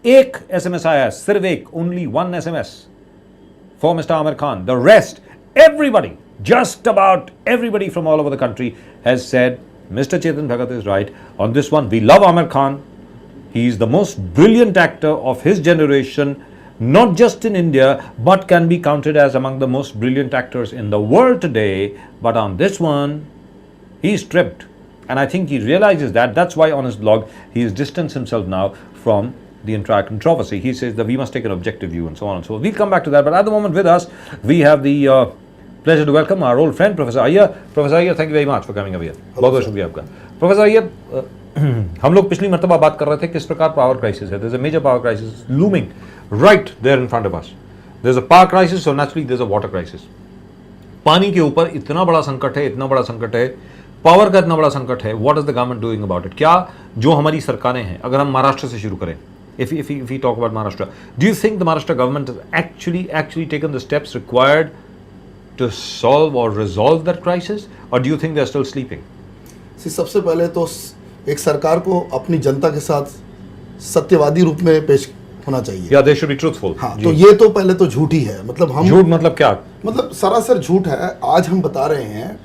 एक SMS आया, सिर्फ एक, only one SMS for Mr. Amir Khan. The rest, everybody, just about everybody from all over the country has said, Mr. Chetan Bhagat is right. On this one, we love Amir Khan. He is the most brilliant actor of his generation, not just in India, but can be counted as among the most brilliant actors in the world today. But on this one, he is tripped. And I think he realizes that. That's why on his blog, he has distanced himself now from the entire controversy. He says that we must take an objective view and so on and so on. We'll come back to that. But at the moment with us, we have the pleasure to welcome our old friend, Professor Iyer. Professor Iyer, thank you very much for coming over here. बहुत बहुत शुक्रिया आपका. Professor Iyer, हम लोग पिछली मर्तबा बात कर रहे थे किस प्रकार पावर क्राइसिस है. There's a major power crisis looming right there in front of us. There's a power crisis, so naturally there's a water crisis. पानी के ऊपर इतना बड़ा संकट है, इतना बड़ा संकट है, पावर का इतना बड़ा संकट है. What is the government doing about it? क्या जो हमारी सरकारें हैं, अगर हम महाराष्ट्र से शुरू करें, if we talk about Maharashtra, do you think the Maharashtra government has actually taken the steps required to solve or resolve that crisis, or do you think they're still sleeping? सबसे पहले तो एक सरकार को अपनी जनता के साथ सत्यवादी रूप में पेश होना चाहिए. Yeah, they should be truthful. हाँ, तो ये तो पहले तो झूठ ही है. मतलब हम झूठ मतलब क्या? मतलब सरासर झूठ है. आज हम बता रहे हैं,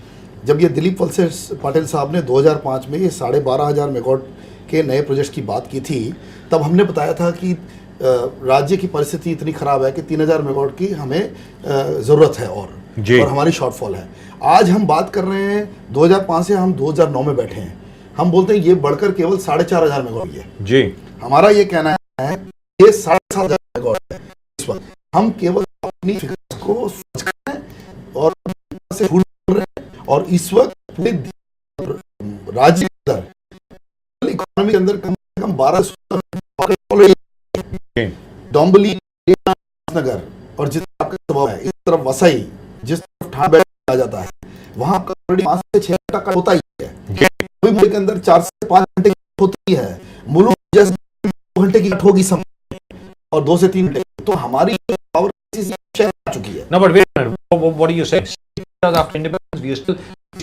जब ये दिलीप वलसे पाटिल साहब ने 2005 में ये 12,500 मेगावाट के नए प्रोजेक्ट की बात की थी, तब हमने बताया था कि राज्य की परिस्थिति इतनी खराब है कि 3,000 मेगावाट की हमें ज़रूरत है और हमारी शॉर्टफॉल है. आज हम बात कर रहे हैं 2005 से हम 2009 में बैठे हैं. हम बोलते हैं ये बढ़कर केवल 4,500 मेगावाट है जी. हमारा ये कहना है ये 7,500 मेगावाट है. इस वक्त हम केवल अपनी फिगर को समझ रहे हैं और से भूल रहे हैं. और इस वक्त पूरे राज्य के अंदर इकोनॉमी के अंदर कम से कम 12 डोंबिवली नगर और जिस आपका स्वभाव है, इस तरफ वसई, जिस तरफ ठाणे बैठ आ जाता है, वहां का 5 से 6 टका होता ही है. अभी मुल्क के अंदर 4 से 5 घंटे की होती है. मुल्क जैसे 2 घंटे की होगी समय और 2 से 3 घंटे. तो हमारी पावर आ चुकी है. No, but wait a minute. What do you say? After independence, we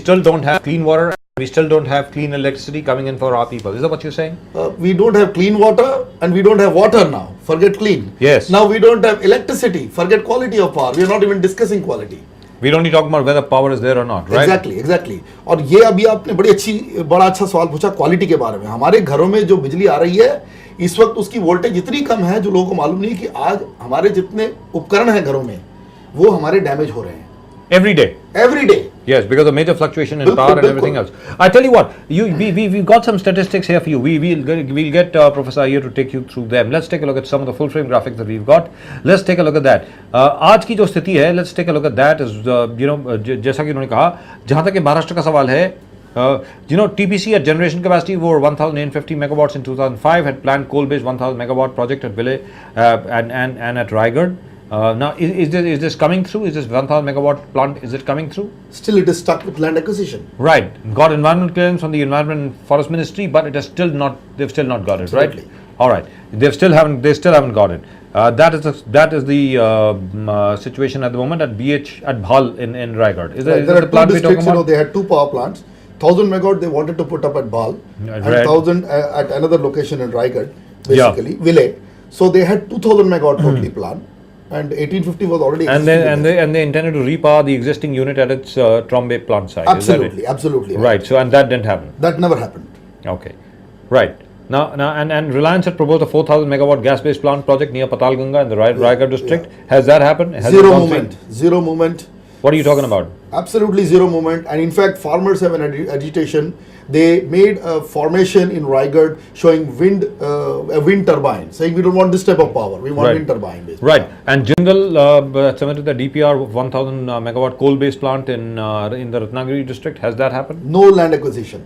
still don't have clean water. We still don't have clean electricity coming in for our people. Is that what you're saying? We don't have clean water and we don't have water now. Forget clean. Yes. Now we don't have electricity. Forget quality of power. We are not even discussing quality. We're only talking about whether power is there or not, right? Exactly. और ये अभी आपने बड़ा अच्छा सवाल पूछा quality के बारे में. हमारे घरों में जो बिजली आ रही है इस वक्त उसकी वोल्टेज इतनी कम है जो लोगों को मालूम नहीं कि आज हमारे जितने उपकरण हैं घरों में वो हमारे डैमेज हो रहे हैं. Every day. Yes, because of major fluctuation in power and everything else. I tell you what, we've got some statistics here for you. We'll get Professor Iyer to take you through them. Let's take a look at some of the full frame graphics that we've got. Let's take a look at that. आज की जो स्थिति है, let's take a look at that. Is जैसा कि उन्होंने कहा, जहाँ तक महाराष्ट्र का सवाल है, TPC at generation capacity over 1,850 megawatts in 2005 had planned coal-based 1,000 megawatt project at Ville and at Raigad. Now, is this coming through? Is this 1,000 megawatt plant? Is it coming through? Still, it is stuck with land acquisition. Right. Got environment clearance from the Environment and Forest Ministry, but it has still not. They've still not got it. Absolutely. Right. All right. They still haven't got it. That is the situation at the moment at BH at Bhal in Raigad. There are two districts. They had 2 power plants. 1,000 megawatt they wanted to put up at Bhal, and 1,000 at another location in Raigad, basically Ville. So they had 2,000 megawatt totally planned. And 1850 was already existing. And they intended to repower the existing unit at its Trombay plant site. Absolutely. Right. So and that didn't happen. That never happened. Okay. Right. Now and Reliance had proposed a 4,000 megawatt gas-based plant project near Patalganga in the Raigad district. Yeah. Has that happened? Zero movement. What are you talking about? Absolutely zero movement. And in fact, farmers have an agitation. They made a formation in Raigad showing a wind turbine, saying we don't want this type of power. We want wind turbine. Basically. Right. And Jindal submitted the DPR of 1,000 megawatt coal-based plant in the Ratnagiri district. Has that happened? No land acquisition.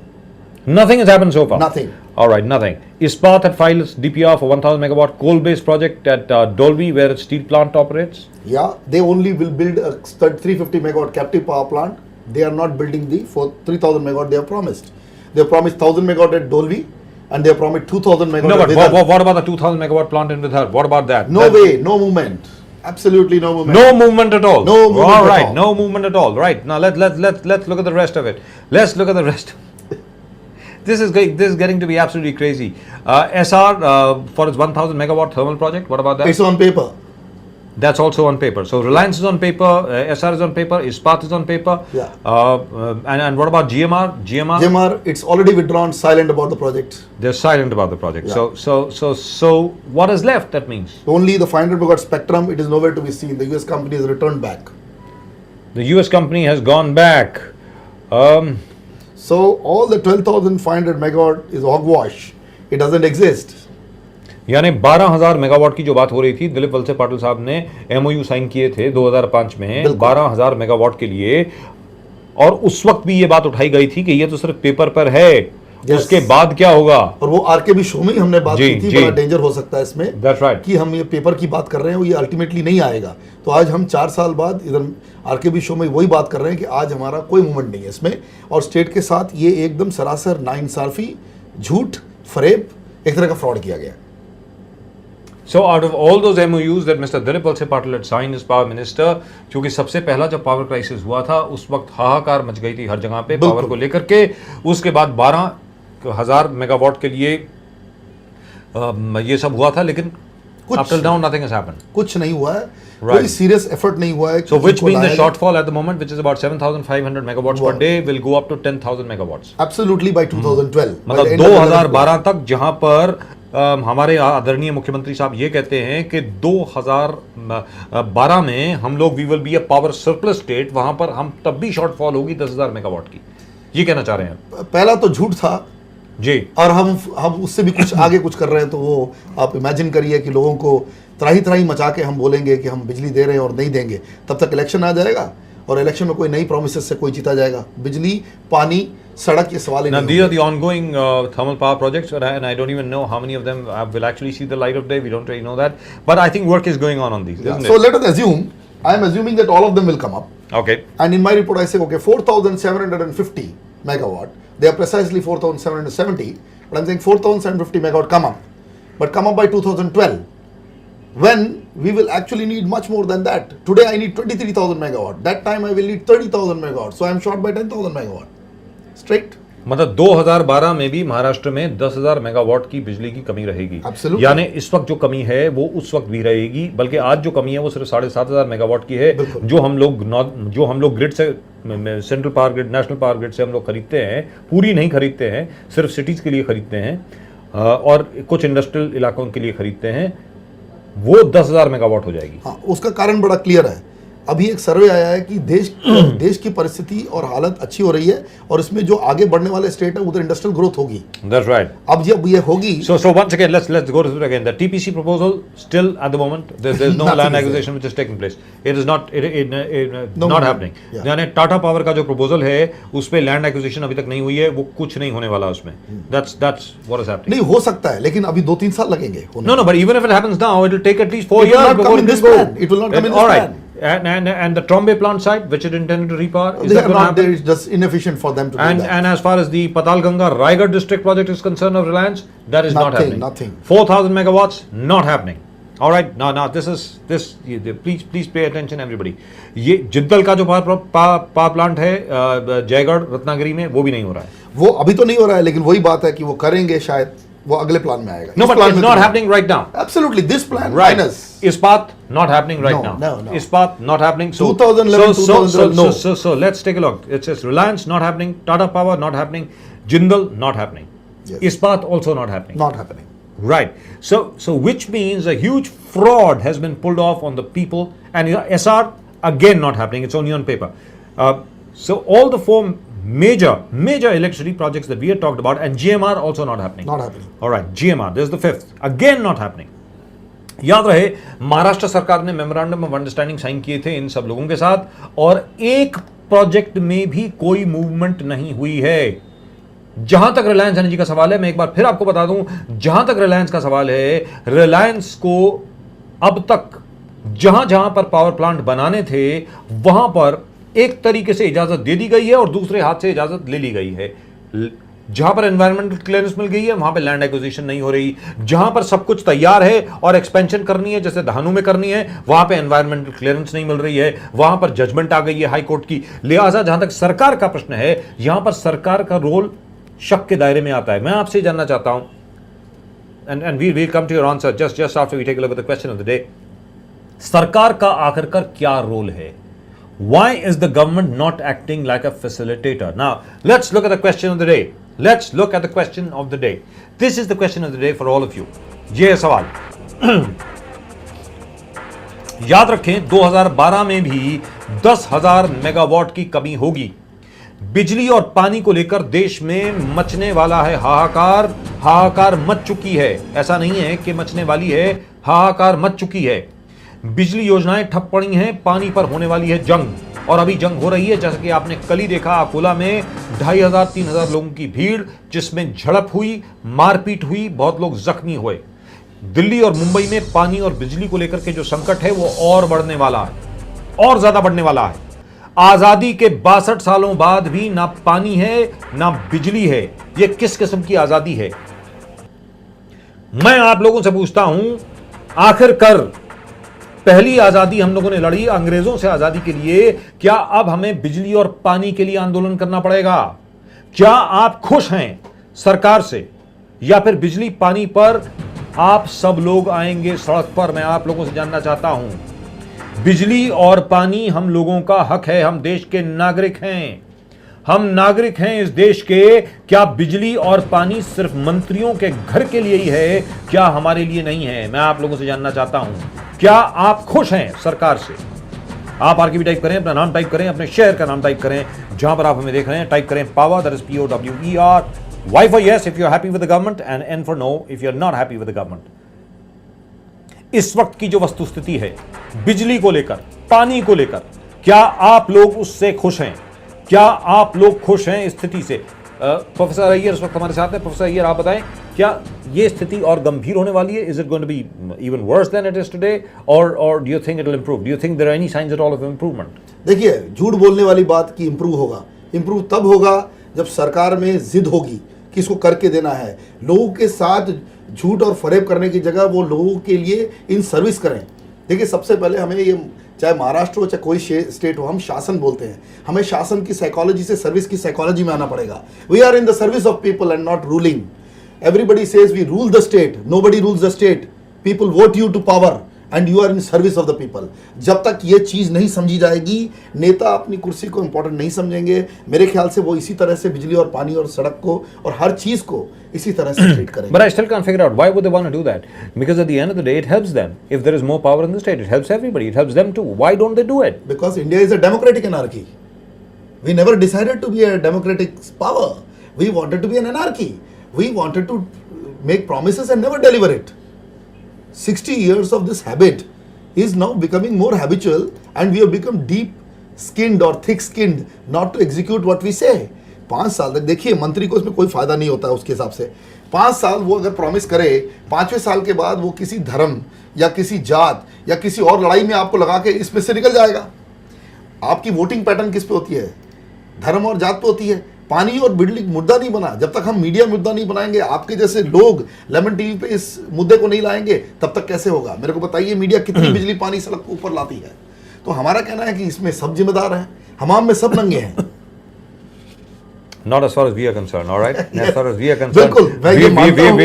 Nothing has happened so far? Nothing. All right, nothing. Ispat had filed its DPR for 1,000 megawatt coal-based project at Dolvi, where its steel plant operates. Yeah, they only will build a 350 megawatt captive power plant. They are not building for 3,000 megawatt they have promised. They have promised 1,000 megawatt at Dolvi, and they have promised 2,000 megawatt. No, but what about the 2,000 megawatt plant in Vidhar? What about that? No way, no movement. Absolutely no movement. No movement at all. No movement all right, at all. No movement at all. Right now, let's look at the rest of it. Let's look at the rest. This is getting to be absolutely crazy. SR for its 1,000 megawatt thermal project. What about that? It's on paper. That's also on paper. So Reliance is on paper, SR is on paper, Ispat is on paper. Yeah. And what about GMR? GMR, it's already withdrawn, silent about the project. They're silent about the project. Yeah. So what is left? That means Only the 500 megawatt spectrum, it is nowhere to be seen. The US company has returned back. the US company has gone back. So all the 12,500 megawatt is hogwash. It doesn't exist. यानी 12,000 megawatt की जो बात हो रही थी, दिलीप वलसे पाटिल साहब ने MOU sign किए थे 2005 में 12,000 मेगावाट के लिए, और उस वक्त भी ये बात उठाई गई थी कि ये तो सिर्फ पेपर पर है, उसके बाद क्या होगा। और वो आरकेबी शो में ही हमने बात की थी, बड़ा डेंजर हो सकता है इसमें। That's right. कि हम ये पेपर की बात कर रहे हैं, ये अल्टीमेटली नहीं आएगा। तो आज हम 4 साल बाद इधर आरकेबी शो में वही बात कर रहे हैं कि आज हमारा कोई मूवमेंट नहीं है इसमें, और स्टेट के साथ ये एकदम सरासर नाइंसाफी, झूठ, फरेब, एक तरह का फ्रॉड किया गया। So out of all those MOUs that Mr. Dilip Valse Patil had signed as power minister, क्योंकि सबसे पहला जब पावर क्राइसिस हुआ था उस वक्त हाहाकार मच गई थी हर जगह पे पावर को लेकर के, उसके बाद 12,000 मेगावाट के लिए ये सब हुआ था, लेकिन up till now nothing has happened. कुछ नहीं हुआ है, Right. कोई सीरियस एफर्ट नहीं हुआ है। So which means the shortfall at the moment, which is about 7,500 megawatts per day, will go up to 10,000 megawatts. Absolutely by 2012. मतलब 2012 तक, जहां पर हमारे आदरणीय मुख्यमंत्री साहब ये कहते हैं कि 2012 में हम लोग we will be a power surplus state, वहां पर हम तब भी शॉर्टफॉल होगी 10,000 मेगावाट की, ये कहना चाह रहे हैं पहला तो झूठ था जी, और हम उससे भी कुछ आगे कुछ कर रहे हैं। तो वो आप इमेजिन करिए कि लोगों को त्राही त्राही मचा के हम बोलेंगे कि हम बिजली दे रहे हैं और नहीं देंगे, तब तक इलेक्शन आ जाएगा और इलेक्शन में कोई नई प्रोमिसेस से कोई जीता जाएगा। बिजली, पानी, सड़क, ये सवाल ही Now नहीं these are the ongoing thermal power projects, and I don't even know how many of them will actually see the light of day. We don't really know that, but I think work is going on these, isn't So it? let us assume, I am assuming that all of them will come up. Okay. And in my report I say, okay, 4,750 megawatt. They are precisely 4,770, but I'm saying 4,750 megawatt come up, but come up by 2012. When we will actually need much more than that. Today I need 23,000 megawatt. That time I will need 30,000 megawatt. So I am short by 10,000 megawatt. Straight. मतलब 2012 में भी महाराष्ट्र में 10,000 megawatt की बिजली की कमी रहेगी। Absolutely. यानी इस वक्त जो कमी है वो उस वक्त भी रहेगी, बल्कि आज जो कमी है वो सिर्फ 7,500 मेगावाट की है, जो हम लोग ग्रिड से, central power grid, national power grid से हम लोग खरीदते हैं, पूरी नहीं खरीदते हैं, सिर्फ सिटीज के लिए खरीदते हैं और कुछ इंडस्ट्रियल इलाकों के लिए खरीदते हैं, वो 10,000 मेगावाट हो जाएगी। हाँ, उसका कारण बड़ा क्लियर है। अभी एक सर्वे आया है कि देश की परिस्थिति और हालत अच्छी हो रही है, और इसमें जो आगे बढ़ने वाले स्टेट है उधर इंडस्ट्रियल ग्रोथ होगी। That's right. अब जब ये होगी, So once again, let's go through it again. The TPC proposal still at the moment there's no land acquisition which is taking place. It is not not happening. यानी Tata power का जो proposal है उस पे land acquisition अभी तक नहीं हुई है, वो कुछ नहीं होने वाला उसमें। That's what is happening. नहीं हो सकता है, लेकिन अभी 2-3 साल लगेंगे होने। No, but even if it happens now, it will take at least 4 It will years not before come in it this will go. plan. It will not come in this All right. plan. And the Trombay plant site, which it intended to repower, is They that are going to not there. happen? It's just inefficient for them to do that. And as far as the Patalganga Raigad district project is concerned of Reliance, that is not happening. Nothing. 4,000 megawatts, not happening. All right, now please pay attention everybody. ये जिंदल का जो power plant है जयगढ़ रत्नागिरी में, वो भी नहीं हो रहा है। वो अभी तो नहीं हो रहा है, लेकिन वही बात है कि वो करेंगे, शायद वो अगले प्लान में आएगा। No, but it's not happening right now. Absolutely, this plan Right. minus. Ispat not happening right now. No. Ispat not happening. So 2011, 2012, no. So let's take a look. It says Reliance not happening, Tata Power not happening, Jindal not happening, Yes. Ispat also not happening. Not happening. Right. So which means a huge fraud has been pulled off on the people, and SR again not happening. It's only on paper. So all the four major electricity projects that we had talked about, and GMR also not happening. Not happening. All right, GMR. There's the fifth. Again not happening. याद रहे, महाराष्ट्र सरकार ने memorandum of understanding sign किए थे इन सब लोगों के साथ, और एक प्रोजेक्ट में भी कोई मूवमेंट नहीं हुई है। जहां तक रिलायंस एनर्जी का सवाल है, मैं एक बार फिर आपको बता दूं, जहां तक रिलायंस का सवाल है, रिलायंस को अब तक जहां जहां पर पावर प्लांट बनाने थे वहां पर एक तरीके से इजाजत दे दी गई है और दूसरे हाथ से इजाजत ले ली गई है। जहां पर एनवायरमेंटल क्लियरेंस मिल गई है वहां पर लैंड एक्विजिशन नहीं हो रही, जहां पर सब कुछ तैयार है और एक्सपेंशन करनी है जैसे धानु में करनी है, वहां पे एनवायरमेंटल क्लियरेंस नहीं मिल रही है, वहां पर जजमेंट आ गई है हाई कोर्ट की। लिहाजा जहां तक सरकार का प्रश्न है, यहां पर सरकार का रोल शक के दायरे में आता है। मैं आपसे जानना चाहता हूं, and we come to your answer just after we take a look at the question of the day, सरकार का आखिरकार क्या रोल है? Why is the government not acting like a facilitator? Now, let's look at the question of the day. Let's look at the question of the day. This is the question of the day for all of you. ये सवाल याद रखें, 2012 में भी 10,000 megawatt की कमी होगी। बिजली और पानी को लेकर देश में मचने वाला है हाहाकार। हाहाकार मच चुकी है, ऐसा नहीं है कि मचने वाली है, हाहाकार मच चुकी है। बिजली योजनाएं ठप पड़ी हैं, पानी पर होने वाली है जंग, और अभी जंग हो रही है। जैसा कि आपने कल ही देखा, अकोला में 2,500-3,000 लोगों की भीड़, जिसमें झड़प हुई, मारपीट हुई, बहुत लोग जख्मी हुए। दिल्ली और मुंबई में पानी और बिजली को लेकर के जो संकट है वो और बढ़ने वाला है, और ज्यादा बढ़ने वाला है। आजादी के 62 सालों बाद भी ना पानी है ना बिजली है। ये किस किस्म की आजादी है? मैं आप लोगों से पूछता हूं, आखिरकार पहली आजादी हम लोगों ने लड़ी अंग्रेजों से आजादी के लिए, क्या अब हमें बिजली और पानी के लिए आंदोलन करना पड़ेगा? क्या आप खुश हैं सरकार से, या फिर बिजली पानी पर आप सब लोग आएंगे सड़क पर? मैं आप लोगों से जानना चाहता हूं। बिजली और पानी हम लोगों का हक है, हम देश के नागरिक हैं, हम नागरिक हैं इस देश के। क्या बिजली और पानी सिर्फ मंत्रियों के घर के लिए ही है? क्या हमारे लिए नहीं है? मैं आप लोगों से जानना चाहता हूं, क्या आप खुश हैं सरकार से? आप आरके भी टाइप करें, अपना नाम टाइप करें, अपने शहर का नाम टाइप करें, जहां पर आप हमें देख रहे हैं। टाइप करें power, that is POWER, Y for yes if you're happy with the government, and N for no if you're not happy with the government. इस वक्त की जो वस्तुस्थिति है बिजली को लेकर, पानी को लेकर, क्या आप लोग उससे खुश हैं? क्या आप लोग खुश हैं इस स्थिति से? प्रोफेसर अय्यर इस वक्त हमारे साथ हैं। प्रोफेसर अय्यर, आप बताएं, क्या ये स्थिति और गंभीर होने वाली है? Is it going to be even worse than it is today, or do you think it will improve? Do you think there are any signs at all of improvement? देखिए, झूठ बोलने वाली बात की इंप्रूव होगा। इंप्रूव तब होगा जब सरकार में जिद होगी कि इसको करके देना है। लोगों के साथ झूठ और फरेब करने की जगह वो लोगों के लिए इन सर्विस करें। देखिए, सबसे पहले हमें ये, चाहे महाराष्ट्र हो चाहे कोई स्टेट हो, हम शासन बोलते हैं। हमें शासन की साइकोलॉजी से सर्विस की साइकोलॉजी में आना पड़ेगा। We are in the service of people and not ruling. Everybody says we rule the state, nobody rules the state. People vote you to power and you are in service of the people. जब तक ये चीज़ नहीं समझी जाएगी, नेता अपनी कुर्सी को इंपॉर्टेंट नहीं समझेंगे। मेरे ख्याल से वो इसी तरह से बिजली और पानी और सड़क को और हर चीज़ को इसी तरह से ट्रीट करेंगे। But I still can't figure out why would they want to do that? Because at the end of the day, it helps them. If there is more power in the state, it helps everybody. It helps them too. Why don't they do it? Because India is a democratic anarchy. We never decided to be a democratic power. We wanted to be an anarchy. We wanted to make promises and never deliver it. 60 years of this habit is now becoming more habitual, and we have become deep-skinned or thick-skinned not to execute what we say. 5 साल तक देखिए, मंत्री को इसमें कोई फायदा नहीं होता उसके हिसाब से। 5 साल वो अगर प्रॉमिस करे, 5वें साल के बाद वो किसी धर्म या किसी जात या किसी और लड़ाई में आपको लगा के इसमें से निकल जाएगा। आपकी वोटिंग पैटर्न किस पे होती है? धर्म और जात पे होती है। पानी और बिजली मुद्दा नहीं बना। जब तक हम मीडिया मुद्दा नहीं बनाएंगे, आपके जैसे लोग लेमन टीवी पे इस मुद्दे को नहीं लाएंगे, तब तक कैसे होगा? मेरे को बताइए, मीडिया कितनी बिजली पानी सड़क को ऊपर लाती है? तो हमारा कहना है कि इसमें सब जिम्मेदार हैं, हमाम में सब नंगे हैं। Not as far as we are concerned, all right? As far as we are concerned, बिल्कुल, मैं ये मानता हूं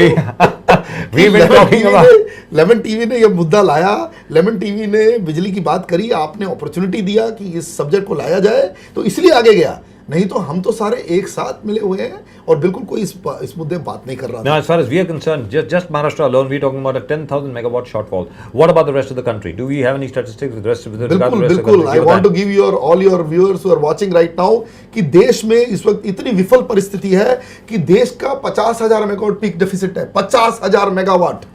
we've been talking about. Lemon TV ने ये मुद्दा लाया, लेमन टीवी ने बिजली की बात करी, आपने अपॉर्चुनिटी दिया कि इस सब्जेक्ट को लाया जाए, तो इसलिए आगे गया। नहीं तो हम तो सारे एक साथ मिले हुए हैं और बिल्कुल कोई इस मुद्दे में बात नहीं कर रहा। Now, as far as we are concerned, just Maharashtra alone, we're talking about a 10,000 megawatt shortfall. What about the rest of the country? Do we have any statistics with the rest of the country? बिल्कुल, I want to give all your viewers who are watching right now कि देश में इस वक्त इतनी विफल परिस्थिति है कि देश का 50,000 मेगावाट पीक डेफिसिट है। 50,000 मेगावाट।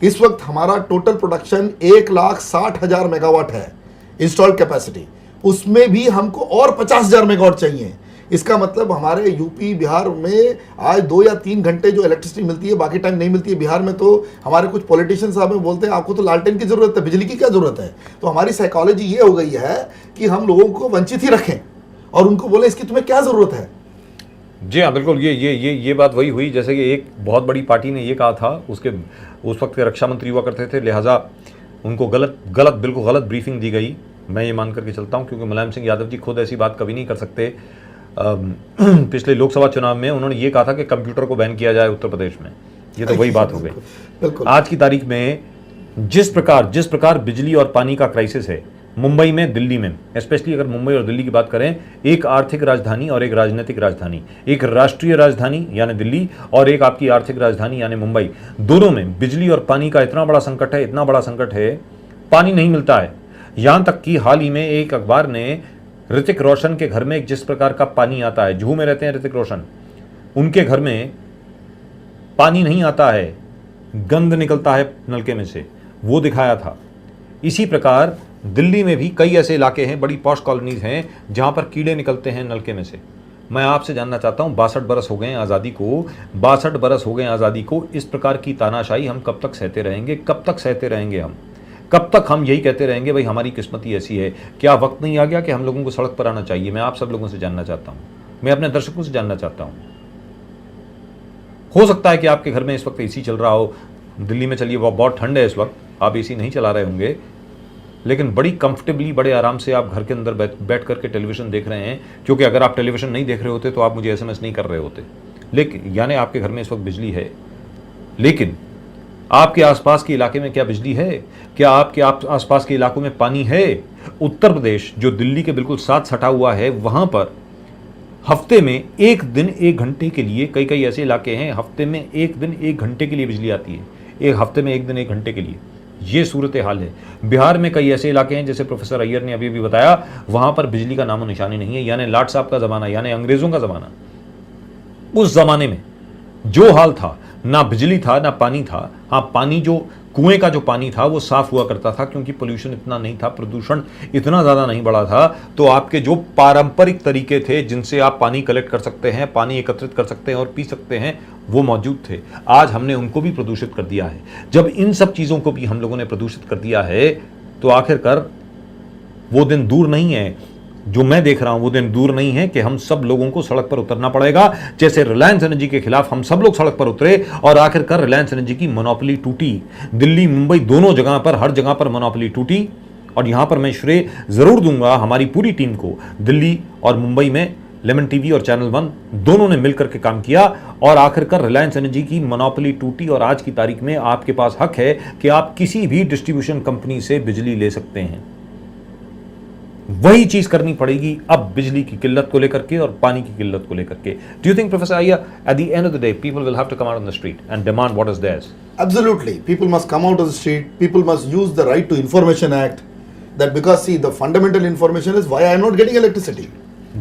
इस वक्त हमारा टोटल प्रोडक्शन 1,60,000 मेगावाट है इंस्टॉल्ड कैपेसिटी। उसमें भी हमको और 50,000 मेगावाट चाहिए। इसका मतलब हमारे यूपी बिहार में आज 2 या 3 घंटे जो इलेक्ट्रिसिटी मिलती है, बाकी टाइम नहीं मिलती है। बिहार में तो हमारे कुछ पॉलिटिशियन साहब में बोलते हैं आपको तो लालटेन की जरूरत है, बिजली की क्या जरूरत है? तो हमारी साइकोलॉजी ये हो गई है कि हम लोगों को वंचित ही रखें और उनको बोले इसकी तुम्हें क्या जरूरत है। जी हाँ, बिल्कुल। ये बात वही हुई जैसे कि एक बहुत बड़ी पार्टी ने ये कहा था, उसके उस वक्त के रक्षा मंत्री हुआ करते थे, लिहाजा उनको बिल्कुल गलत ब्रीफिंग दी गई। मैं ये मान करके चलता हूँ, क्योंकि मुलायम सिंह यादव जी खुद ऐसी बात कभी नहीं कर सकते। पिछले लोकसभा चुनाव में उन्होंने ये कहा था कि कंप्यूटर को बैन किया जाए उत्तर प्रदेश में। ये तो वही बात हो गई। बिल्कुल। आज की तारीख में जिस प्रकार बिजली और पानी का क्राइसिस है मुंबई में, दिल्ली में, स्पेशली अगर मुंबई और दिल्ली की बात करें, एक आर्थिक राजधानी और एक राजनीतिक राजधानी, एक राष्ट्रीय राजधानी यानी दिल्ली और एक आपकी आर्थिक राजधानी यानी मुंबई, दोनों में बिजली और पानी का इतना बड़ा संकट है, पानी नहीं मिलता है। यहां तक कि हाल ही में एक अखबार ने ऋतिक रोशन के घर में जिस प्रकार का पानी आता है, जुहू में रहते हैं ऋतिक रोशन, उनके घर में पानी नहीं आता है, गंद निकलता है नलके में से, वो दिखाया था। इसी प्रकार दिल्ली में भी कई ऐसे इलाके हैं, बड़ी पॉश कॉलोनीज हैं, जहां पर कीड़े निकलते हैं नलके में से। मैं आपसे जानना चाहता हूं, 62 बरस हो गए हैं आज़ादी को, 62 बरस हो गए आज़ादी को, इस प्रकार की तानाशाही हम कब तक सहते रहेंगे? कब तक सहते रहेंगे हम? कब तक हम यही कहते रहेंगे भाई हमारी किस्मत ही ऐसी है? क्या वक्त नहीं आ गया कि हम लोगों को सड़क पर आना चाहिए? मैं आप सब लोगों से जानना चाहता हूं, मैं अपने दर्शकों से जानना चाहता हूं। हो सकता है कि आपके घर में इस वक्त एसी चल रहा हो, दिल्ली में चलिए बहुत ठंड है इस वक्त, आप एसी नहीं चला रहे होंगे, लेकिन बड़ी कंफर्टेबली, बड़े आराम से आप घर के अंदर बैठ करके टेलीविजन देख रहे हैं, क्योंकि अगर आप टेलीविजन नहीं देख रहे होते तो आप मुझे एसएमएस नहीं कर रहे होते। लेकिन यानी आपके घर में इस वक्त बिजली है, लेकिन आपके आसपास के इलाके में क्या बिजली है? क्या आपके आसपास के इलाकों में पानी है? उत्तर प्रदेश जो दिल्ली के बिल्कुल साथ सटा हुआ है, वहां पर हफ्ते में एक दिन 1 घंटे के लिए, कई ऐसे इलाके हैं हफ्ते में एक दिन 1 घंटे के लिए बिजली आती है, एक हफ्ते में एक दिन 1 घंटे के लिए। ये सूरत हाल है। बिहार में कई ऐसे इलाके हैं, जैसे प्रोफेसर अय्यर ने अभी भी बताया, वहां पर बिजली का नामो निशानी नहीं है। यानी लाट साहब का जमाना, यानी अंग्रेजों का जमाना, उस जमाने में जो हाल था, ना बिजली था ना पानी था। हाँ, पानी जो कुएं का जो पानी था वो साफ हुआ करता था, क्योंकि पोल्यूशन इतना नहीं था, प्रदूषण इतना ज़्यादा नहीं बढ़ा था। तो आपके जो पारंपरिक तरीके थे जिनसे आप पानी कलेक्ट कर सकते हैं, पानी एकत्रित कर सकते हैं और पी सकते हैं, वो मौजूद थे। आज हमने उनको भी प्रदूषित कर दिया है। जब इन सब चीज़ों को भी हम लोगों ने प्रदूषित कर दिया है, तो आखिरकार वो दिन दूर नहीं है, जो मैं देख रहा हूं वो दिन दूर नहीं है कि हम सब लोगों को सड़क पर उतरना पड़ेगा। जैसे रिलायंस एनर्जी के खिलाफ हम सब लोग सड़क पर उतरे और आखिरकार रिलायंस एनर्जी की मोनोपोली टूटी। दिल्ली, मुंबई दोनों जगह पर, हर जगह पर मोनोपोली टूटी। और यहां पर मैं श्रेय जरूर दूंगा हमारी पूरी टीम को। दिल्ली और मुंबई में लेमन टीवी और चैनल 1 दोनों ने मिलकर के काम किया और आखिरकार रिलायंस एनर्जी की मोनोपोली टूटी। और आज की तारीख में आपके पास हक है कि आप किसी भी डिस्ट्रीब्यूशन कंपनी से बिजली ले सकते हैं। वही चीज करनी पड़ेगी अब बिजली की किल्लत को लेकर के और पानी की किल्लत को लेकर के। Do you think professor Iyer, at the end of the day people will have to come out on the street and demand what is theirs? Absolutely. People must come out of the street. People must use the Right to Information Act. That because, see, the fundamental information is why I am not getting electricity.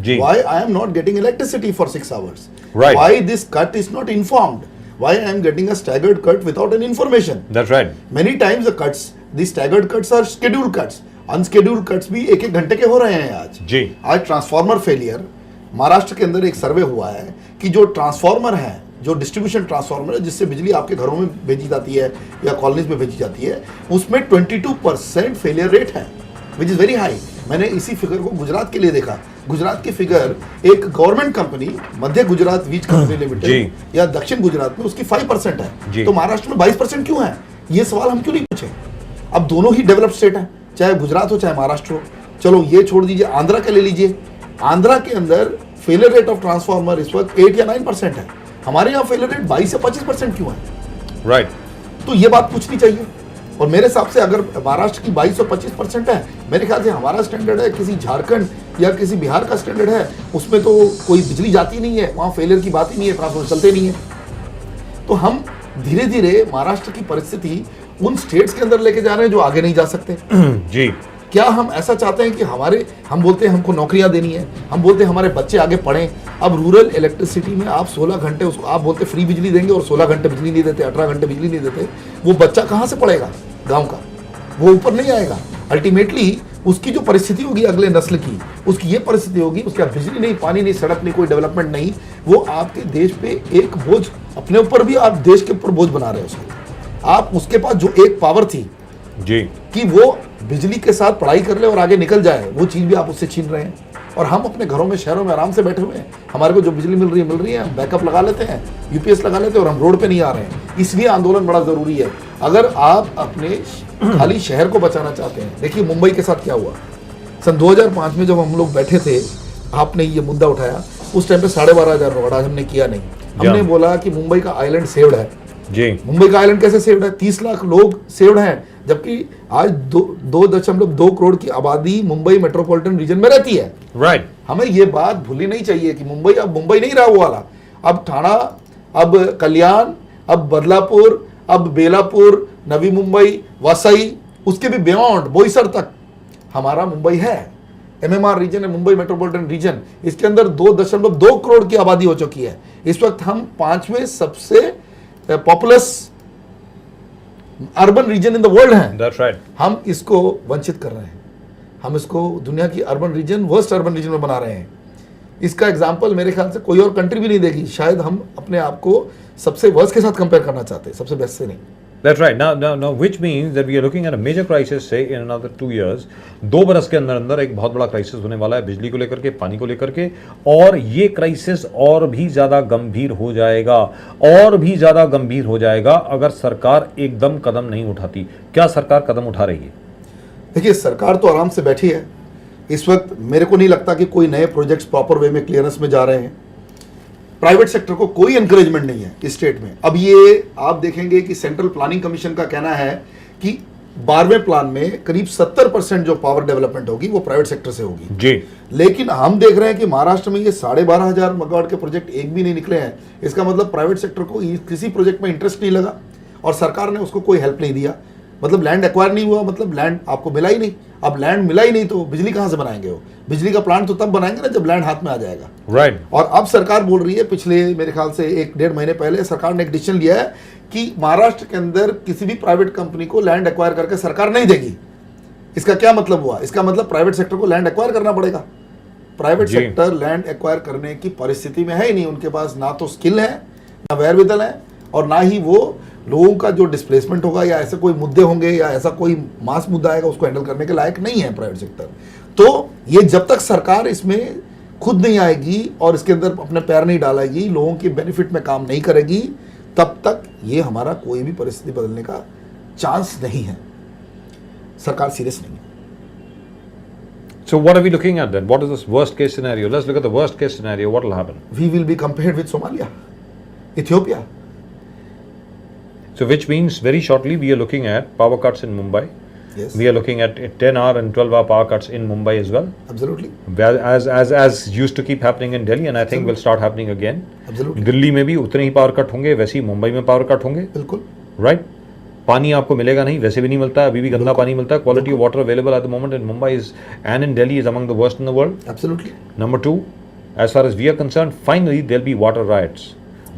जी. Why I am not getting electricity for 6 hours. Right. Why this cut is not informed. Why I am getting a staggered cut without any information. That's right. Many times the cuts, the staggered cuts are scheduled cuts. Unscheduled cuts भी 1-1 घंटे के हो रहे हैं आज जी। आज transformer failure, Maharashtra के अंदर एक सर्वे हुआ है कि जो ट्रांसफार्मर है, जो डिस्ट्रीब्यूशन ट्रांसफार्मर है जिससे बिजली आपके घरों में भेजी जाती है या कॉलोनीज में भेजी जाती है, उसमें 22% फेलियर रेट है, विच इज़ वेरी हाई। मैंने इसी फिगर को गुजरात के लिए देखा। गुजरात की फिगर एक गवर्नमेंट कंपनी मध्य गुजरात वीज कंपनी लिमिटेड या दक्षिण गुजरात में उसकी 5% है, तो महाराष्ट्र में 22% क्यों है? ये सवाल हम क्यों नहीं पूछे? अब दोनों ही डेवलप्ड स्टेट है, चाहे गुजरात हो चाहे महाराष्ट्र हो। चलो ये छोड़ दीजिए, आंध्रा का ले लीजिए। आंध्रा के अंदर फेलियर रेट ऑफ ट्रांसफार्मर इस वक्त 8 या 9% है। हमारे यहाँ फेलियर रेट 22 से 25% क्यों है? राइट। तो ये बात पूछनी चाहिए। और मेरे हिसाब से अगर महाराष्ट्र की 22 और 25% है, मेरे ख्याल से हमारा स्टैंडर्ड है, किसी झारखंड या किसी बिहार का स्टैंडर्ड है, उसमें तो कोई बिजली जाती नहीं है, वहाँ फेलियर की बात ही नहीं है, ट्रांसफार्मर चलते नहीं है। तो हम धीरे धीरे महाराष्ट्र की परिस्थिति उन स्टेट्स के अंदर लेके जा रहे हैं जो आगे नहीं जा सकते जी। क्या हम ऐसा चाहते हैं कि हम बोलते हैं हमको नौकरियां देनी है, हम बोलते हैं हमारे बच्चे आगे पढ़ें। अब रूरल इलेक्ट्रिसिटी में आप 16 घंटे उसको आप बोलते फ्री बिजली देंगे और 16 घंटे बिजली नहीं देते, 18 घंटे बिजली नहीं देते, वो बच्चा कहाँ से पढ़ेगा? गाँव का वो ऊपर नहीं आएगा। अल्टीमेटली उसकी जो परिस्थिति होगी अगले नस्ल की, उसकी ये परिस्थिति होगी, उसके पास बिजली नहीं, पानी नहीं, सड़क नहीं, कोई डेवलपमेंट नहीं, वो आपके देश पे एक बोझ, अपने ऊपर भी आप देश के ऊपर बोझ बना रहे हो उसको। आप उसके पास जो एक पावर थी जी कि वो बिजली के साथ पढ़ाई कर ले और आगे निकल जाए, वो चीज़ भी आप उससे छीन रहे हैं। और हम अपने घरों में, शहरों में आराम से बैठे हुए हैं, हमारे को जो बिजली मिल रही है, हम बैकअप लगा लेते हैं, यूपीएस लगा लेते हैं और हम रोड पे नहीं आ रहे हैं। इसलिए आंदोलन बड़ा ज़रूरी है। अगर आप अपने खाली शहर को बचाना चाहते हैं, देखिए मुंबई के साथ क्या हुआ। सन 2005 में जब हम लोग बैठे थे, आपने ये मुद्दा उठाया उस टाइम पे 12,500 मेगावाट, आज हमने किया नहीं। हमने बोला कि मुंबई का आइलैंड सेव्ड है। जी, मुंबई का आइलैंड कैसे सेव्ड है? 30 लाख लोग सेव्ड हैं, जबकि आज 2.2 करोड़ की आबादी मुंबई मेट्रोपॉलिटन रीजन में रहती है। राइट। हमें ये बात भूलनी नहीं चाहिए कि मुंबई अब मुंबई नहीं रहा वो वाला। अब ठाणा, अब कल्याण, अब बदलापुर, अब बेलापुर, नवी मुंबई, वसई, उसके भी बियॉन्ड बोईसर तक हमारा मुंबई है। एमएमआर रीजन है, मुंबई मेट्रोपॉलिटन रीजन, इसके अंदर 2.2 करोड़ की आबादी हो चुकी है। इस वक्त हम 5वें सबसे populous urban region in the world हैं। That's right. हम इसको वंचित कर रहे हैं, हम इसको दुनिया की urban region, worst urban region में बना रहे हैं। इसका एग्जाम्पल मेरे ख्याल से कोई और कंट्री भी नहीं देगी। शायद हम अपने आप को सबसे वर्स्ट के साथ कंपेयर करना चाहते हैं, सबसे बेस्ट से नहीं। That's right. Now, which means that we are looking at a major crisis, say in another 2 years. 2 बरस के अंदर अंदर एक बहुत बड़ा क्राइसिस होने वाला है, बिजली को लेकर के, पानी को लेकर के, और ये क्राइसिस और भी ज़्यादा गंभीर हो जाएगा, और भी ज़्यादा गंभीर हो जाएगा अगर सरकार एकदम कदम नहीं उठाती। क्या सरकार कदम उठा रही है? देखिए, सरकार तो आराम से बैठी है। इस वक्त मेरे को नहीं लगता कि कोई नए प्रोजेक्ट्स प्रॉपर वे में क्लियरेंस में जा रहे हैं। प्राइवेट सेक्टर को कोई एनकरेजमेंट नहीं है इस स्टेट में। अब ये आप देखेंगे कि सेंट्रल प्लानिंग कमीशन का कहना है कि 12वें प्लान में करीब 70% जो पावर डेवलपमेंट होगी वो प्राइवेट सेक्टर से होगी जी। लेकिन हम देख रहे हैं कि महाराष्ट्र में ये 12,500 मेगावाट के प्रोजेक्ट एक भी नहीं निकले हैं। इसका मतलब प्राइवेट सेक्टर को किसी प्रोजेक्ट में इंटरेस्ट नहीं लगा और सरकार ने उसको कोई हेल्प नहीं दिया। मतलब लैंड एक्वायर नहीं हुआ, मतलब लैंड आपको मिला ही नहीं। अब लैंड मिला ही नहीं तो बिजली कहां से बनाएंगे? वो बिजली का प्लांट तो तब बनाएंगे ना जब लैंड हाथ में आ जाएगा। राइट। और अब सरकार बोल रही है, पिछले मेरे ख्याल से 1-1.5 महीने पहले सरकार ने एक डिसीजन लिया है कि महाराष्ट्र के अंदर किसी भी प्राइवेट कंपनी को लैंड एक्वायर करके सरकार नहीं देगी। इसका क्या मतलब हुआ? इसका मतलब प्राइवेट सेक्टर को लैंड एक्वायर करना पड़ेगा। प्राइवेट सेक्टर लैंड एक्वायर करने की परिस्थिति में है ही नहीं। उनके पास ना तो स्किल है, ना वेयरविदल है, और ना ही वो लोगों का जो डिस्प्लेसमेंट होगा या ऐसे कोई मुद्दे होंगे या ऐसा कोई मास मुद्दा आएगा उसको हैंडल करने के लायक नहीं है प्राइवेट सेक्टर। तो ये जब तक सरकार इसमें खुद नहीं आएगी और इसके अंदर अपने पैर नहीं डालेगी, लोगों के बेनिफिट में काम नहीं करेगी, तब तक ये हमारा कोई भी परिस्थिति बदलने का चांस नहीं है। सरकार सीरियस नहीं है। So what are we looking at then? What is this worst case scenario? Let's look at the worst case scenario. What will happen? We will be compared with Somalia, Ethiopia. So which means very shortly we are looking at power cuts in Mumbai. Yes. We are looking at 10-hour and 12-hour power cuts in Mumbai as well. Absolutely. As used to keep happening in Delhi, and I think will start happening again. Absolutely. Delhi में भी उतने ही power cut होंगे, वैसे ही मुंबई में power cut होंगे। बिल्कुल। Right. पानी आपको मिलेगा नहीं, वैसे भी नहीं मिलता है, अभी भी गंदा पानी मिलता है। Quality of water available at the moment in Mumbai is and in Delhi is among the worst in the world. Absolutely. Number 2, as far as we are concerned, finally there will be water riots.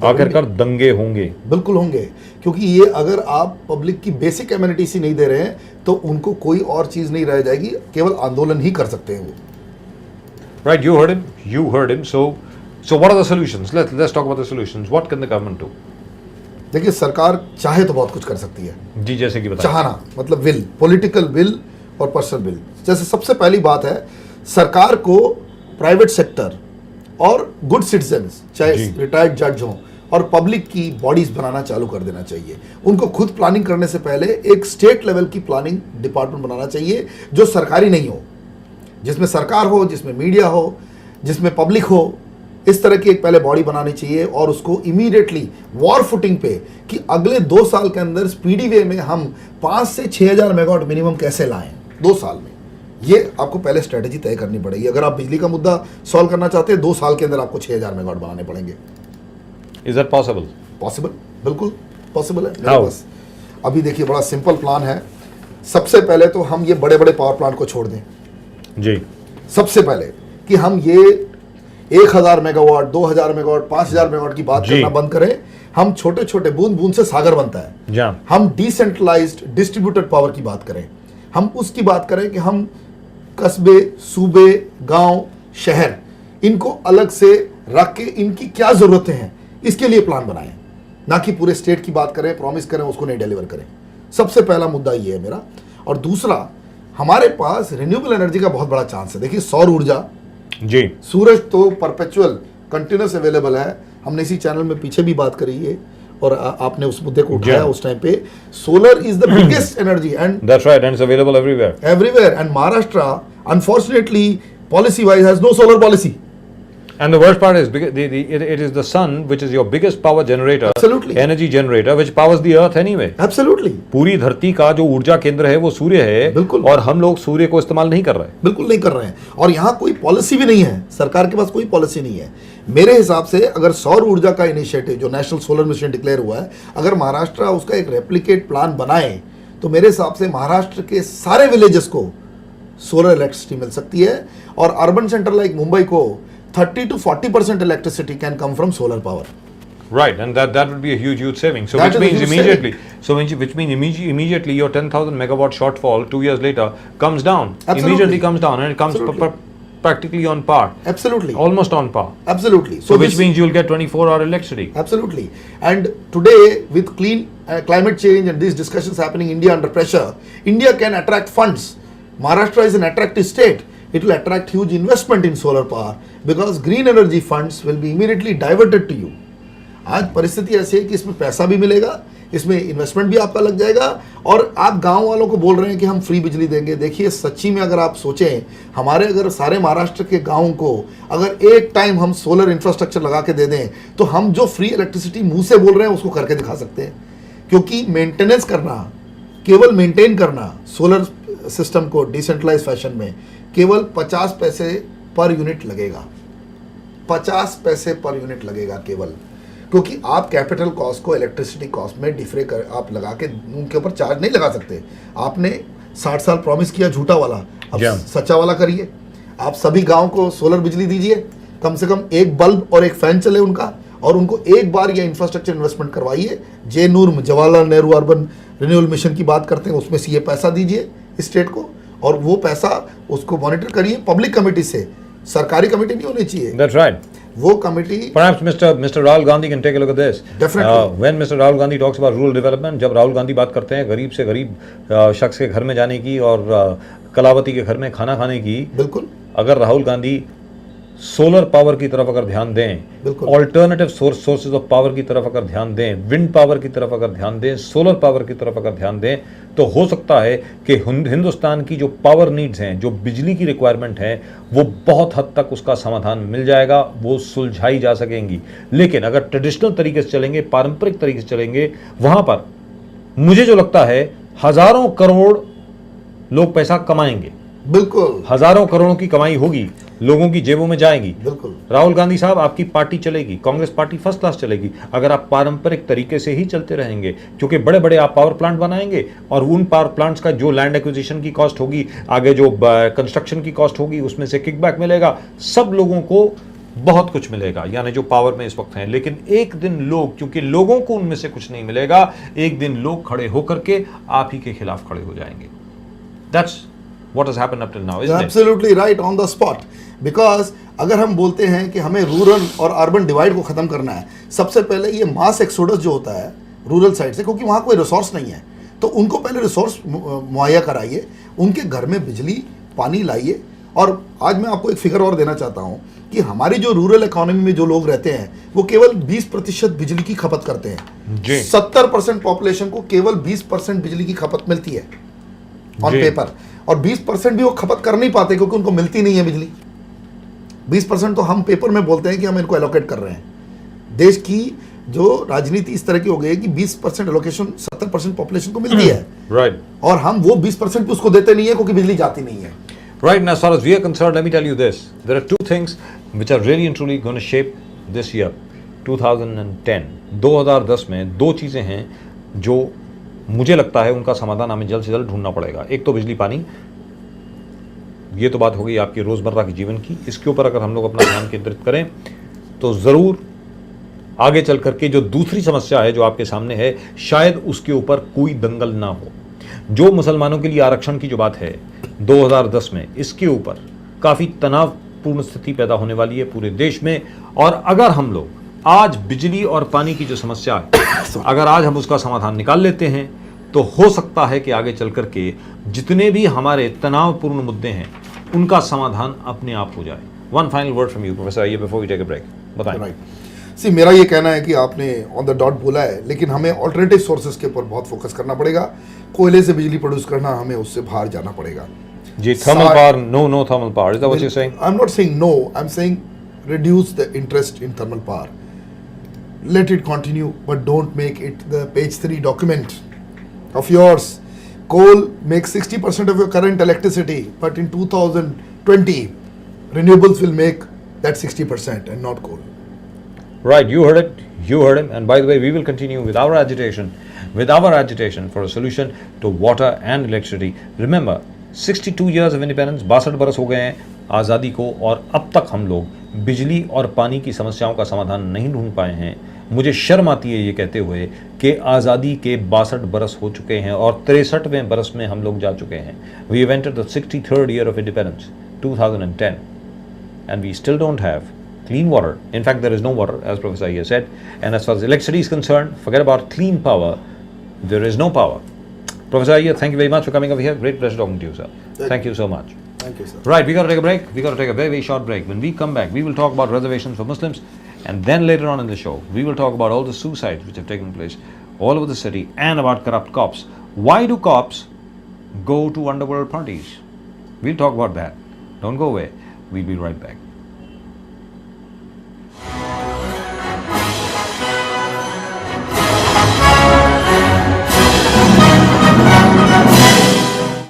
आखिरकार दंगे होंगे। बिल्कुल होंगे, क्योंकि ये अगर आप public की बेसिक एमिनिटीज ही नहीं दे रहे हैं तो उनको कोई और चीज नहीं रह जाएगी, केवल आंदोलन ही कर सकते हैं वो। Right, you heard him. So what are the solutions? Let's talk about the solutions. What can the government do? देखिए, सरकार चाहे तो बहुत कुछ कर सकती है। जी, जैसे कि बताया। चाहना मतलब विल, पॉलिटिकल विल और पर्सनल विल। जैसे सबसे पहली बात है, सरकार को प्राइवेट सेक्टर और गुड सिटीजन्स, चाहे रिटायर्ड जज हों और पब्लिक की बॉडीज बनाना चालू कर देना चाहिए। उनको खुद प्लानिंग करने से पहले एक स्टेट लेवल की प्लानिंग डिपार्टमेंट बनाना चाहिए जो सरकारी नहीं हो, जिसमें सरकार हो, जिसमें मीडिया हो, जिसमें पब्लिक हो। इस तरह की एक पहले बॉडी बनानी चाहिए और उसको इमीडिएटली वॉर फुटिंग पे कि अगले 2 साल के अंदर स्पीडी वे में हम 5 से 6,000 मेगावाट मिनिमम कैसे लाएं 2 साल में। ये आपको पहले स्ट्रेटेजी तय करनी पड़ेगी। अगर आप बिजली का मुद्दा सॉल्व करना चाहते हैं, 2 साल के अंदर आपको 6,000 मेगावाट बनाने पड़ेंगे। Is that possible? पॉसिबल, बिल्कुल पॉसिबल है मेरे How? पास। अभी देखिए, बड़ा सिंपल प्लान है। सबसे पहले तो हम ये बड़े बड़े पावर प्लांट को छोड़ दें। जी। सबसे पहले कि हम ये 1,000 मेगावाट, 2,000 मेगावाट, 5,000 मेगावाट की बात करना बंद करें। हम छोटे छोटे बूंद बूंद से सागर बनता है। जा। हम डिसेंट्रलाइज्ड डिस्ट्रीब्यूटेड पावर की बात करें। हम उसकी बात करें कि हम कस्बे, सूबे, गांव, शहर, इनको अलग से रख के इनकी क्या जरूरतें हैं इसके लिए प्लान बनाएं, ना कि पूरे स्टेट की बात करें, प्रॉमिस करें, उसको नहीं डिलीवर करें। सबसे पहला मुद्दा ये है मेरा। और दूसरा, हमारे पास रिन्यूएबल एनर्जी का बहुत बड़ा चांस है। देखिए, सौर ऊर्जा, जी, सूरज तो परपेचुअल कंटिन्यूस अवेलेबल है। हमने इसी चैनल में पीछे भी बात करी है और आपने उस मुद्दे को उठाया उस टाइम पे। Solar is the biggest energy and that's right, and it's available everywhere and Maharashtra unfortunately policy wise has no solar policy. And the worst part is it is the sun which is your biggest power generator, Absolutely. energy generator, which powers the earth anyway. Absolutely, पूरी धरती का जो ऊर्जा केंद्र है वो सूर्य है, बिल्कुल। और हम लोग सूर्य को इस्तेमाल नहीं कर रहे। बिल्कुल नहीं कर रहे हैं। और यहाँ कोई पॉलिसी भी नहीं है, सरकार के पास कोई पॉलिसी नहीं है। मेरे हिसाब से अगर सौर ऊर्जा का इनिशिएटिव जो नेशनल सोलर मिशन डिक्लेयर हुआ है, अगर महाराष्ट्र उसका एक रेप्लिकेट प्लान बनाए तो मेरे हिसाब से महाराष्ट्र के सारे विलेजेस को सोलर इलेक्ट्रिसिटी मिल सकती है। और अर्बन सेंटर लाइक मुंबई को 30 to 40% electricity can come from solar power. Right, and that would be a huge saving. So That which is a means huge immediately, which means immediately your 10,000 megawatt shortfall 2 years later comes down. Absolutely. Immediately comes down, and it comes Absolutely. practically on par. Absolutely. Almost on par. Absolutely. So which means you'll get 24-hour electricity. Absolutely. And today, with clean climate change and these discussions happening, India under pressure, India can attract funds. Maharashtra is an attractive state. It will attract huge investment in solar power because green energy funds will be immediately diverted to you. आज परिस्थिति ऐसी है कि इसमें पैसा भी मिलेगा, इसमें इन्वेस्टमेंट भी आपका लग जाएगा, और आप गांव वालों को बोल रहे हैं कि हम फ्री बिजली देंगे। देखिए, सच्ची में अगर आप सोचें, हमारे अगर सारे महाराष्ट्र के गाँव को अगर एक टाइम हम सोलर इंफ्रास्ट्रक्चर लगा के दे दें तो हम जो फ्री इलेक्ट्रिसिटी मुंह से बोल रहे हैं उसको करके दिखा सकते हैं। क्योंकि मेंटेनेंस करना, केवल मेंटेन करना सोलर सिस्टम को डिसेंट्रलाइज फैशन में केवल 50 पैसे पर यूनिट लगेगा। 50 पैसे पर यूनिट लगेगा केवल, क्योंकि आप कैपिटल कॉस्ट को इलेक्ट्रिसिटी कॉस्ट में डिफरे कर आप लगा के उनके ऊपर चार्ज नहीं लगा सकते। आपने 60 साल प्रॉमिस किया झूठा वाला, अब सच्चा वाला करिए। आप सभी गांव को सोलर बिजली दीजिए, कम से कम एक बल्ब और एक फैन चले उनका, और उनको एक बार ये इंफ्रास्ट्रक्चर इन्वेस्टमेंट करवाइए। जे-नूर Jawaharlal Nehru urban renewal mission की बात करते हैं, उसमें से ये पैसा दीजिए स्टेट को, और वो पैसा उसको मॉनिटर करिए पब्लिक कमेटी से, सरकारी कमेटी नहीं होनी चाहिए। That's right. वो committee, Perhaps Mr. Rahul Gandhi can take a look at this. Definitely. When Mr. Rahul Gandhi talks about rural development, जब राहुल गांधी बात करते हैं गरीब से गरीब शख्स के घर में जाने की और कलावती के घर में खाना खाने की, बिल्कुल, अगर राहुल गांधी सोलर पावर की तरफ अगर ध्यान दें, ऑल्टरनेटिव सोर्सेज ऑफ पावर की तरफ अगर ध्यान दें, विंड पावर की तरफ अगर ध्यान दें, सोलर पावर की तरफ अगर ध्यान दें, तो हो सकता है कि हिंदुस्तान की जो पावर नीड्स हैं, जो बिजली की रिक्वायरमेंट है, वो बहुत हद तक उसका समाधान मिल जाएगा, वो सुलझाई जा सकेंगी। लेकिन अगर ट्रेडिशनल तरीके से चलेंगे, पारंपरिक तरीके से चलेंगे, वहां पर मुझे जो लगता है हजारों करोड़ लोग पैसा कमाएंगे। बिल्कुल, हजारों करोड़ों की कमाई होगी, लोगों की जेबों में जाएगी। बिल्कुल। राहुल गांधी साहब, आपकी पार्टी चलेगी, कांग्रेस पार्टी फर्स्ट क्लास चलेगी अगर आप पारंपरिक तरीके से ही चलते रहेंगे, क्योंकि बड़े बड़े आप पावर प्लांट बनाएंगे और उन पावर प्लांट्स का जो लैंड एक्विजिशन की कॉस्ट होगी, आगे जो कंस्ट्रक्शन की कॉस्ट होगी, उसमें से किकबैक मिलेगा, सब लोगों को बहुत कुछ मिलेगा, यानी जो पावर में इस वक्त हैं। लेकिन एक दिन लोग, क्योंकि लोगों को उनमें से कुछ नहीं मिलेगा, एक दिन लोग खड़े होकर के आप ही के खिलाफ खड़े हो जाएंगे। That's what has happened up till now, isn't it? Absolutely right, on the spot. Because अगर हम बोलते हैं कि हमें रूरल और अर्बन डिवाइड को खत्म करना है, सबसे पहले ये मास एक्सोडस जो होता है रूरल साइड से, क्योंकि वहाँ कोई रिसोर्स नहीं है, तो उनको पहले रिसोर्स मुहैया कराइए, उनके घर में बिजली पानी लाइए। और आज मैं आपको एक फिगर और देना चाहता हूँ कि हमारी जो रूरल इकोनॉमी में जो लोग रहते हैं वो केवल 20% बिजली की खपत करते हैं। 70% पॉपुलेशन को केवल 20% बिजली की खपत मिलती है ऑन पेपर, और 20% भी वो खपत कर नहीं पाते क्योंकि उनको मिलती नहीं है बिजली। 20% तो हम पेपर में बोलते हैं कि हम इनको एलोकेट कर रहे हैं। देश की जो राजनीति इस तरह की हो गई है कि 20% एलोकेशन 70% पॉपुलेशन को मिलती है, राइट, और हम वो 20% भी उसको देते नहीं है क्योंकि बिजली जाती नहीं है। Right, and as far as we are concerned, let me tell you this. There are two things which are really and truly going to shape this year, 2010. 2010 में दो चीज़ें हैं जो मुझे लगता है उनका समाधान हमें जल्द से जल्द ढूंढना पड़ेगा। एक तो बिजली पानी, ये तो बात हो गई आपकी रोज़मर्रा के जीवन की। इसके ऊपर अगर हम लोग अपना ध्यान केंद्रित करें तो ज़रूर आगे चल करके जो दूसरी समस्या है जो आपके सामने है, शायद उसके ऊपर कोई दंगल ना हो। जो मुसलमानों के लिए आरक्षण की जो बात है 2010 में, इसके ऊपर काफ़ी तनावपूर्ण स्थिति पैदा होने वाली है पूरे देश में। और अगर हम लोग आज बिजली और पानी की जो समस्या है, अगर आज हम उसका समाधान निकाल लेते हैं, तो हो सकता है कि आगे चल करके जितने भी हमारे तनावपूर्ण मुद्दे हैं उनका समाधान अपने आप हो जाए। One final word from you professor, आइए before we take a break, बताएं। सी, मेरा ये कहना है कि आपने ऑन द डॉट बोला है, लेकिन हमें ऑल्टरनेटिव सोर्सेज के ऊपर बहुत फोकस करना पड़ेगा। कोयले से बिजली प्रोड्यूस करना, हमें उससे बाहर जाना पड़ेगा। जी, thermal power, no thermal power, is that what you are saying? I am not saying no, I am saying reduce the interest in thermal power. Let it continue, but don't make it the page 3 document of yours. Coal makes 60% of your current electricity, but in 2020, renewables will make that 60% and not coal. Right, you heard it, you heard him. And by the way, we will continue with our agitation for a solution to water and electricity. Remember, 62 years of independence, 62 बरस हो गए हैं आज़ादी को, और अब तक हम लोग बिजली और पानी की समस्याओं का समाधान नहीं ढूंढ पाए हैं। मुझे शर्म आती है ये कहते हुए कि आज़ादी के 62 बरस हो चुके हैं और 63वें बरस में हम लोग जा चुके हैं। We have entered the 63rd year of independence, 2010, and we still don't have clean water. In fact, there is no water, as Professor Iyer said. And as far as electricity is concerned, forget about clean power, there is no power. Professor Iyer, thank you very much for coming over here. Great pleasure talking to you, sir. Thank you so much. Thank you, sir. Right, we got to take a break. We got to take a very, very short break. When we come back, we will talk about reservations for Muslims, and then later on in the show, we will talk about all the suicides which have taken place all over the city and about corrupt cops. Why do cops go to underworld parties? We'll talk about that. Don't go away. We'll be right back.